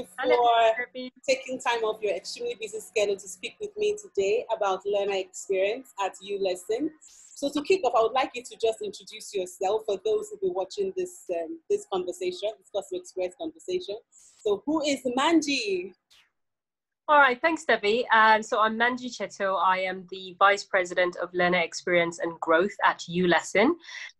you Hello, for Debbie. taking time off your extremely busy schedule to speak with me today about learner experience at uLesson. So to kick off, I would like you to just introduce yourself for those who will be watching this conversation, this customer experience conversation. So who is Manji? All right, thanks, Debbie. So I'm Manji Cheto. I am the Vice President of Learner Experience and Growth at uLesson.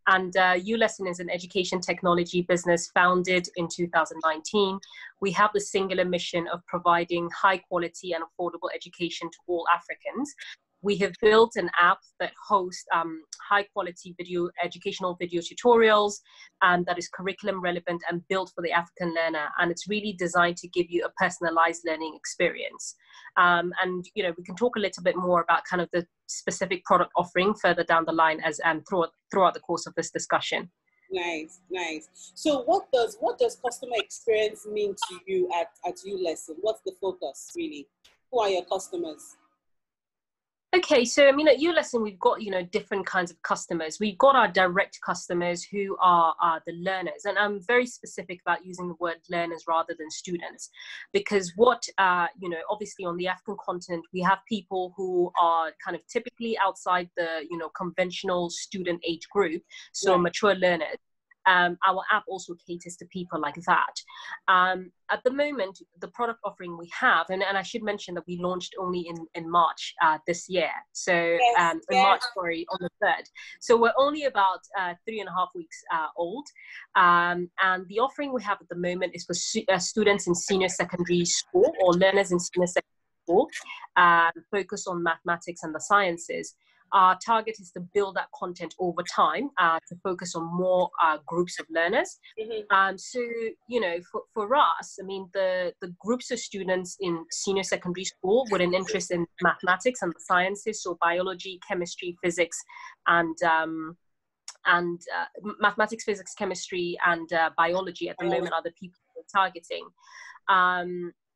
And uLesson is an education technology business founded in 2019. We have the singular mission of providing high quality and affordable education to all Africans. We have built an app that hosts high quality educational video tutorials that is curriculum relevant and built for the African learner. And it's really designed to give you a personalized learning experience. And, you know, we can talk a little bit more about kind of the specific product offering further down the line as throughout the course of this discussion. Nice, nice. So what does customer experience mean to you at uLesson? What's the focus really? Who are your customers? Okay, so I mean, at uLesson, we've got, you know, different kinds of customers. We've got our direct customers who are the learners. And I'm very specific about using the word learners rather than students, because what, you know, obviously on the African continent, we have people who are kind of typically outside the, you know, conventional student age group, so Right. mature learners. Our app also caters to people like that. At the moment, the product offering we have, and I should mention that we launched only in March this year. So Yes, in March, sorry, on the 3rd. So we're only about 3.5 weeks old. And the offering we have at the moment is for students in senior secondary school or learners in senior secondary school, focus on mathematics and the sciences. Our target is to build that content over time to focus on more groups of learners. Mm-hmm. So, you know, for us, I mean, the groups of students in senior secondary school with an interest in mathematics and the sciences, so biology, chemistry, physics, and mathematics, physics, chemistry, and biology at the moment are the people we're targeting.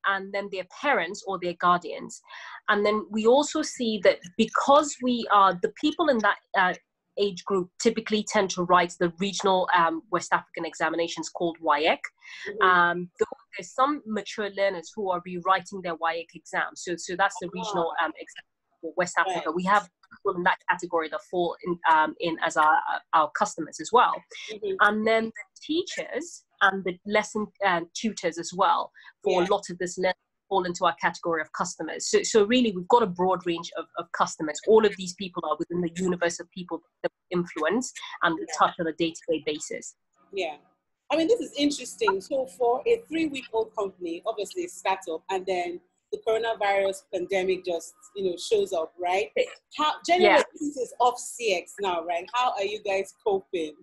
And then their parents or their guardians. And then we also see that because we are the people in that age group typically tend to write the regional West African examinations called WAEC. Though there's some mature learners who are rewriting their WAEC exam. So that's the regional exam for West Africa. Right. We have people in that category that fall in as our customers as well. And then the teachers and the lesson tutors as well for a lot of this learning fall into our category of customers. So really, we've got a broad range of customers. All of these people are within the universe of people that we influence and we touch on a day-to-day basis. Yeah. I mean, this is interesting. So for a 3-week-old company, obviously a startup, and then the coronavirus pandemic just, you know, shows up, right? How generally this is off CX now, right? How are you guys coping?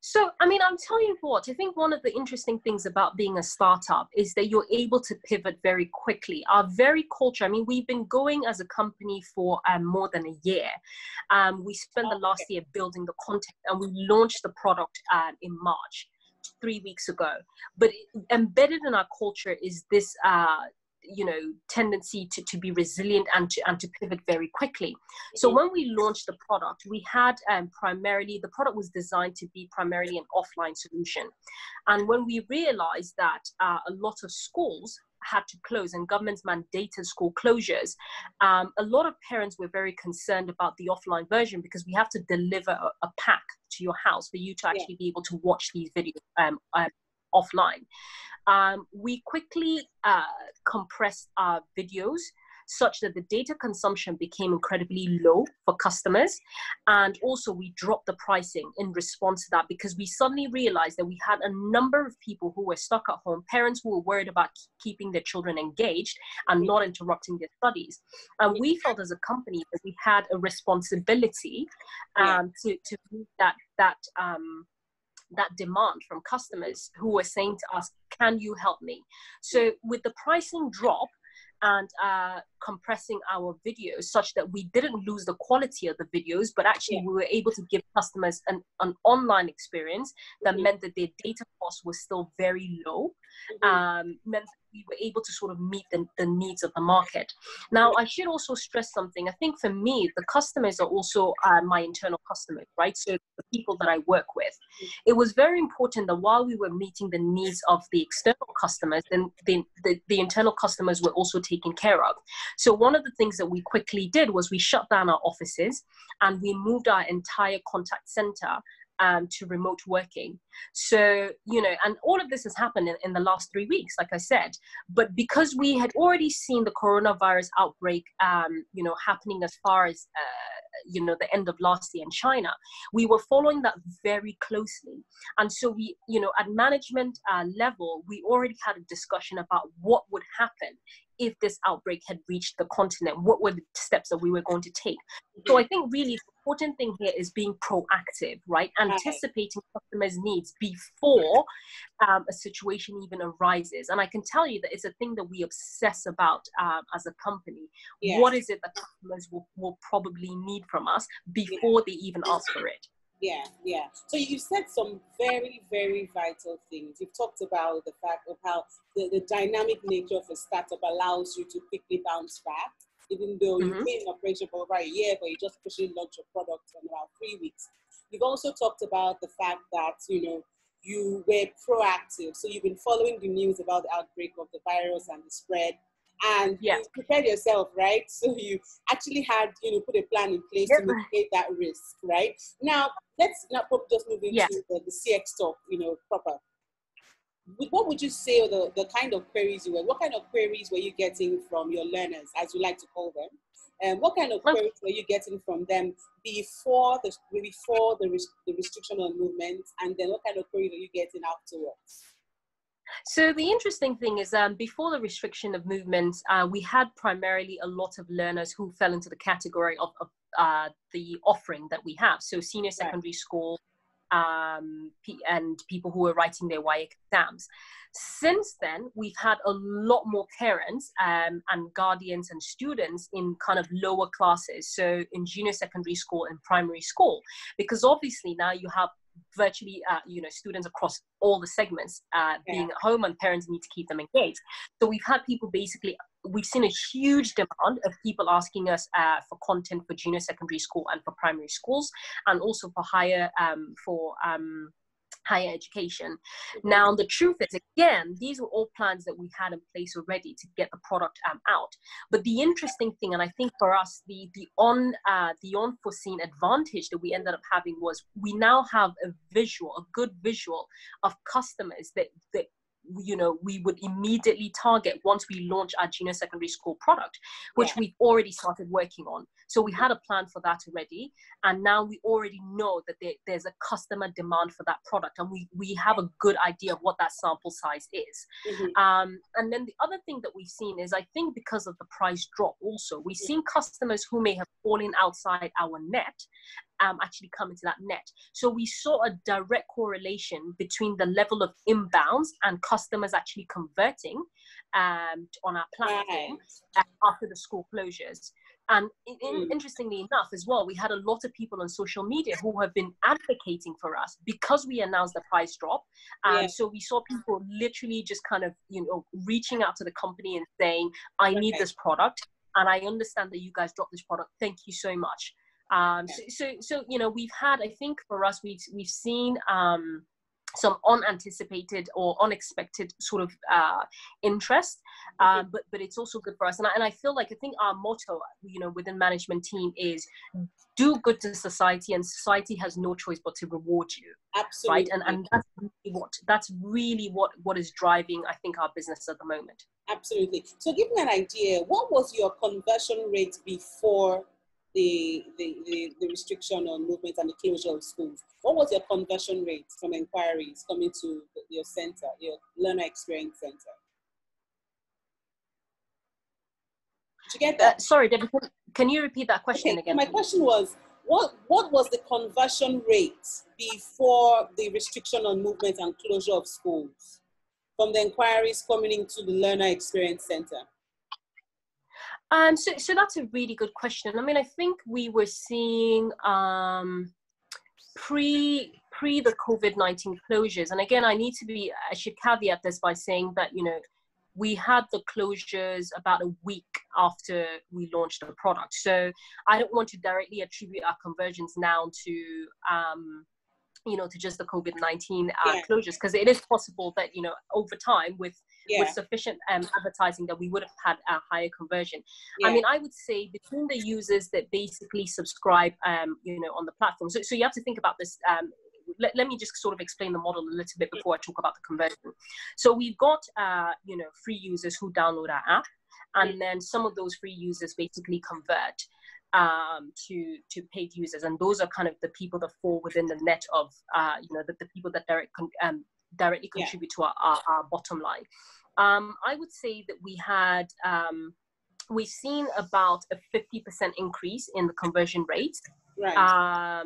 So, I mean, I'm telling you what, I think one of the interesting things about being a startup is that you're able to pivot very quickly. Our very culture, I mean, we've been going as a company for more than a year. We spent the last year building the content and we launched the product in March, 3 weeks ago. But embedded in our culture is this you know, tendency to be resilient and to pivot very quickly. So when we launched the product, we had primarily, the product was designed to be primarily an offline solution. And when we realized that a lot of schools had to close and governments mandated school closures, a lot of parents were very concerned about the offline version because we have to deliver a pack to your house for you to actually be able to watch these videos offline. We quickly compressed our videos such that the data consumption became incredibly low for customers. And also we dropped the pricing in response to that because we suddenly realized that we had a number of people who were stuck at home, parents who were worried about keeping their children engaged and not interrupting their studies. And we felt as a company that we had a responsibility to meet that demand from customers who were saying to us, can you help me? So with the pricing drop and compressing our videos such that we didn't lose the quality of the videos, but actually we were able to give customers an online experience that meant that their data cost was still very low, meant that we were able to sort of meet the needs of the market. Now, I should also stress something. I think for me, the customers are also my internal customers, right? So the people that I work with. It was very important that while we were meeting the needs of the external customers, then the internal customers were also taken care of. So one of the things that we quickly did was we shut down our offices and we moved our entire contact center to remote working. So, you know, and all of this has happened in the last 3 weeks, like I said, but because we had already seen the coronavirus outbreak, you know, happening as far as, you know, the end of last year in China, we were following that very closely. And so we, you know, at management level, we already had a discussion about what would happen if this outbreak had reached the continent. What were the steps that we were going to take? So I think really the important thing here is being proactive, right? Anticipating customers' needs before a situation even arises. And I can tell you that it's a thing that we obsess about as a company. Yes. What is it that customers will probably need from us before they even ask for it? Yeah, yeah. So you said some very, very vital things. You've talked about the fact of how the dynamic nature of a startup allows you to quickly bounce back, even though you've been in operation for over a year, but you just pushing launch your product in about 3 weeks. You've also talked about the fact that, you know, you were proactive. So you've been following the news about the outbreak of the virus and the spread, and you prepared yourself, right? So you actually had, you know, put a plan in place to mitigate that risk, right? Now, let's not just move into the CX talk, you know, proper. What would you say are the kind of queries what kind of queries were you getting from your learners, as you like to call them? And what kind of queries were you getting from them before the restriction on movement, and then what kind of queries were you getting afterwards? So the interesting thing is before the restriction of movements, we had primarily a lot of learners who fell into the category of the offering that we have. So senior secondary school and people who are writing their WIAC exams. Since then, we've had a lot more parents and guardians and students in kind of lower classes. So in junior secondary school and primary school, because obviously now you have virtually, you know, students across all the segments being at home, and parents need to keep them engaged. So we've had people basically, we've seen a huge demand of people asking us for content for junior secondary school and for primary schools, and also for higher education. Now, the truth is, again, these were all plans that we had in place already to get the product out. But the interesting thing, and I think for us, the unforeseen advantage that we ended up having was we now have a good visual of customers that you know, we would immediately target once we launch our junior secondary school product, which we've already started working on. So we had a plan for that already, and now we already know that there's a customer demand for that product, and we have a good idea of what that sample size is. And then the other thing that we've seen is, I think because of the price drop also, we've seen customers who may have fallen outside our net actually come into that net. So we saw a direct correlation between the level of inbounds and customers actually converting on our platform after the school closures. And interestingly enough as well, we had a lot of people on social media who have been advocating for us because we announced the price drop. So we saw people literally just kind of, you know, reaching out to the company and saying, I need this product, and I understand that you guys dropped this product. Thank you so much. So you know, we've had, I think for us, we've seen some unanticipated or unexpected sort of interest, but it's also good for us. And I feel like, I think our motto, you know, within management team is do good to society, and society has no choice but to reward you. Absolutely. Right, and that's really what is driving, I think, our business at the moment. Absolutely. So give me an idea. What was your conversion rate before the restriction on movement and the closure of schools? What was your conversion rate from inquiries coming to your center, your learner experience center? Did you get that? Sorry, Debbie, can you repeat that question again? My question was, what was the conversion rate before the restriction on movement and closure of schools from the inquiries coming into the learner experience center? So that's a really good question. I mean, I think we were seeing pre the COVID-19 closures, and again, I should caveat this by saying that, you know, we had the closures about a week after we launched the product. So I don't want to directly attribute our conversions now to, you know, to just the COVID-19 closures, because it is possible that, you know, over time with sufficient advertising that we would have had a higher conversion. I mean, I would say between the users that basically subscribe, you know, on the platform. So you have to think about this. Let me just sort of explain the model a little bit before I talk about the conversion. So we've got, you know, free users who download our app, and then some of those free users basically convert to paid users, and those are kind of the people that fall within the net of, you know, the people that directly contribute to our bottom line. I would say that we've seen about a 50% increase in the conversion rate. Right.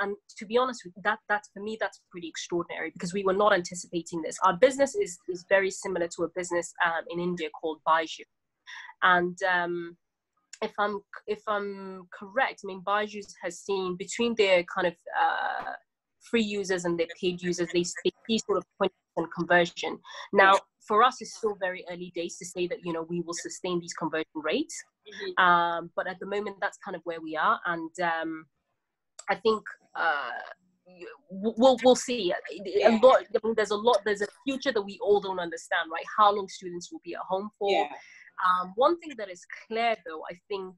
And to be honest, that's for me, that's pretty extraordinary, because we were not anticipating this. Our business is very similar to a business in India called Byju, and if I'm correct, I mean, Byju has seen between their kind of free users and their paid users, they see sort of 20% conversion. Now, for us, it's still very early days to say that, you know, we will sustain these conversion rates. But at the moment, that's kind of where we are. And I think we'll see. A lot, I mean, there's a future that we all don't understand, right? How long students will be at home for. One thing that is clear, though, I think,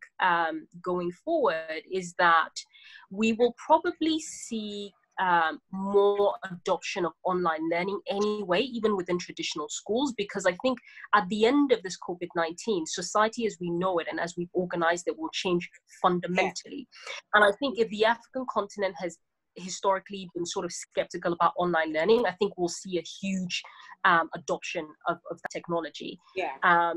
going forward, is that we will probably see more adoption of online learning anyway, even within traditional schools, because I think at the end of this COVID-19, society as we know it and as we've organized it will change fundamentally. And I think if the African continent has historically been sort of skeptical about online learning, I think we'll see a huge adoption of the technology.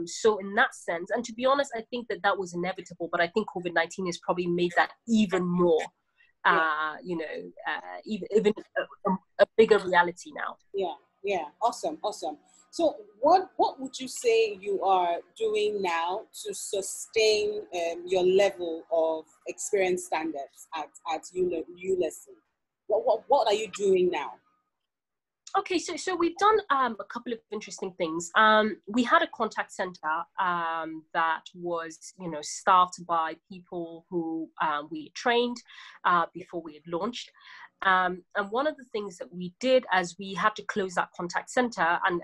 So in that sense, and to be honest, I think that was inevitable, but I think COVID-19 has probably made that even more you know, even a bigger reality now. Awesome. So what would you say you are doing now to sustain your level of experience standards at uLesson? What are you doing now? Okay, so we've done a couple of interesting things. We had a contact center that was, you know, staffed by people who we trained before we had launched. And one of the things that we did as we had to close that contact center and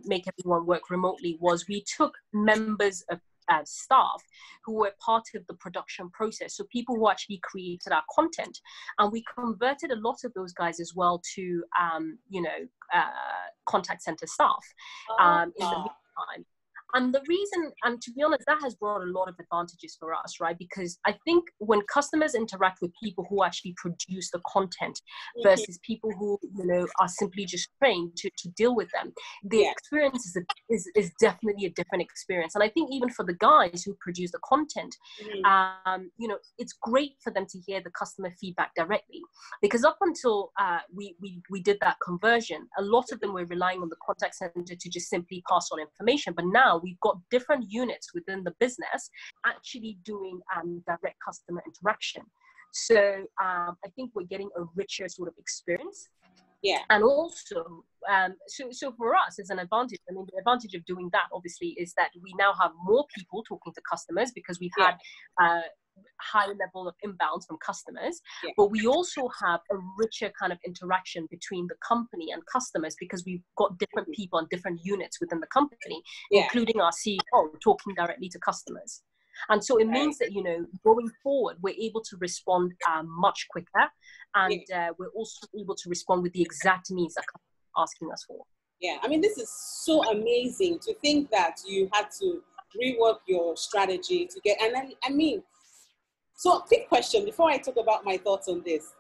make everyone work remotely was we took members of staff who were part of the production process, so people who actually created our content, and we converted a lot of those guys as well to you know, contact center staff in the meantime. And the reason, and to be honest, that has brought a lot of advantages for us, right? Because I think when customers interact with people who actually produce the content versus people who, you know, are simply just trained to deal with them, the experience is definitely a different experience. And I think even for the guys who produce the content, you know, it's great for them to hear the customer feedback directly, because up until we did that conversion, a lot of them were relying on the contact center to just simply pass on information. But now we've got different units within the business actually doing direct customer interaction. So I think we're getting a richer sort of experience. And also, so for us as an advantage, I mean, the advantage of doing that obviously is that we now have more people talking to customers because we've had high level of inbounds from customers, but we also have a richer kind of interaction between the company and customers because we've got different people and different units within the company, including our CEO talking directly to customers. And so it means that, you know, going forward, we're able to respond much quicker, and we're also able to respond with the exact needs that customers are asking us for. I mean, this is so amazing to think that you had to rework your strategy to get, and then, I mean, so quick question before I talk about my thoughts on this.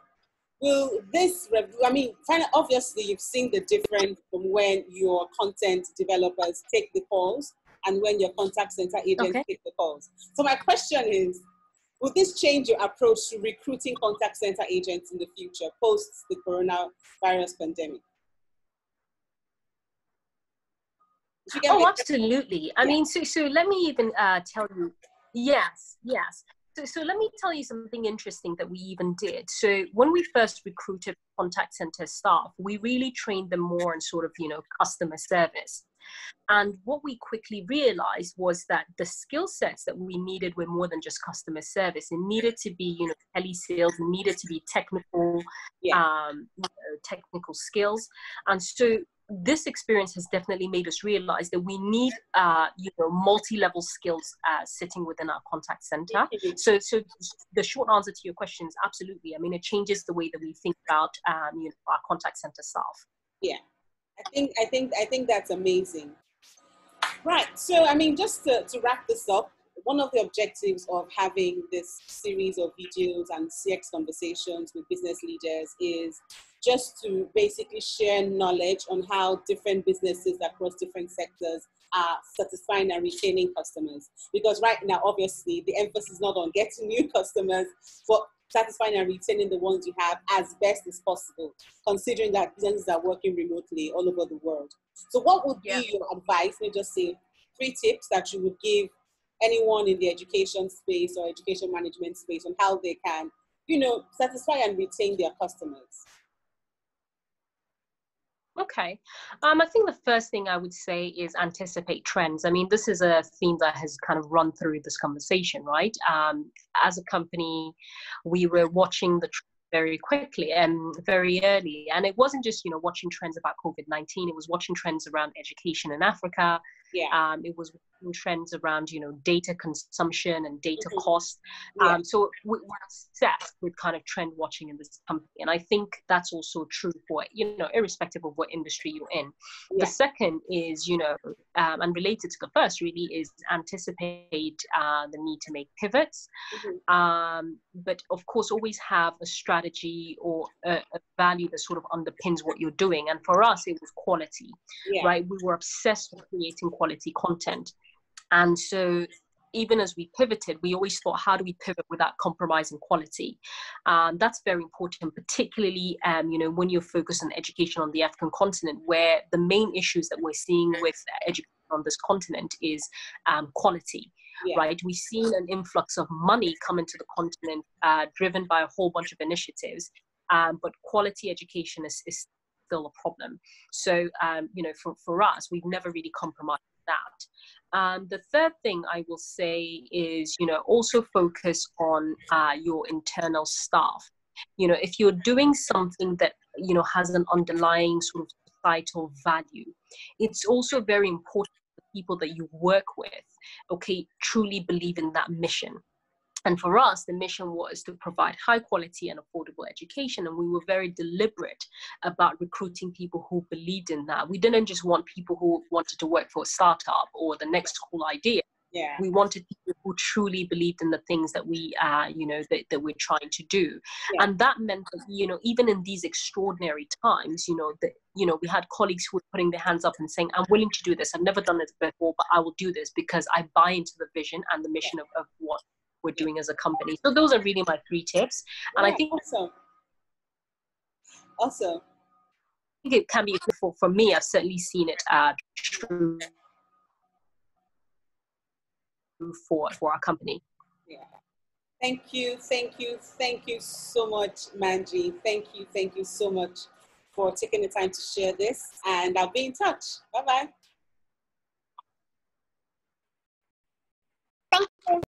Will this, I mean, obviously you've seen the difference from when your content developers take the calls and when your contact center agents take the calls. So my question is, will this change your approach to recruiting contact center agents in the future post the coronavirus pandemic? Oh, absolutely. I mean, so let me even tell you. Yes, yes. So let me tell you something interesting that we even did. So when we first recruited contact center staff, we really trained them more on sort of, customer service. And what we quickly realized was that the skill sets that we needed were more than just customer service. It needed to be, telesales, it needed to be technical, technical skills. And so this experience has definitely made us realize that we need, multi-level skills sitting within our contact center. So the short answer to your question is absolutely. I mean, it changes the way that we think about, our contact center staff. Yeah, I think that's amazing. Right. So, I mean, just to wrap this up, one of the objectives of having this series of videos and CX conversations with business leaders is just to basically share knowledge on how different businesses across different sectors are satisfying and retaining customers. Because right now, obviously, the emphasis is not on getting new customers, but satisfying and retaining the ones you have as best as possible, considering that businesses are working remotely all over the world. So what would be your advice? Let me just say 3 tips that you would give anyone in the education space or education management space on how they can, satisfy and retain their customers. Okay. I think the first thing I would say is anticipate trends. I mean, this is a theme that has kind of run through this conversation, right? As a company, we were watching the very quickly and very early. And it wasn't just, watching trends about COVID-19. It was watching trends around education in Africa. Yeah. It was watching trends around, data consumption and data cost. Yeah. So we're obsessed with kind of trend watching in this company. And I think that's also true for, irrespective of what industry you're in. Yeah. The second is, and related to the first really, is anticipate the need to make pivots. But of course, always have a strategy or a value that sort of underpins what you're doing. And for us, it was quality, right? We were obsessed with creating quality content. And so even as we pivoted, we always thought, how do we pivot without compromising quality? That's very important, particularly, when you're focused on education on the African continent, where the main issues that we're seeing with education on this continent is quality. Right, we've seen an influx of money come into the continent, driven by a whole bunch of initiatives, but quality education is still a problem. So, for us, we've never really compromised that. The third thing I will say is, also focus on your internal staff. If you're doing something that, has an underlying sort of societal value, it's also very important people that you work with, truly believe in that mission. And for us, the mission was to provide high quality and affordable education. And we were very deliberate about recruiting people who believed in that. We didn't just want people who wanted to work for a startup or the next cool idea. Yeah. We wanted people who truly believed in the things that we, that we're trying to do. Yeah. And that meant that, even in these extraordinary times, we had colleagues who were putting their hands up and saying, I'm willing to do this. I've never done this before, but I will do this because I buy into the vision and the mission of what we're doing as a company. So those are really my 3 tips. And I think awesome. I think it can be for me. I've certainly seen it true for our company. Yeah. Thank you so much, Manji. Thank you so much for taking the time to share this, and I'll be in touch. Bye-bye. Thank you.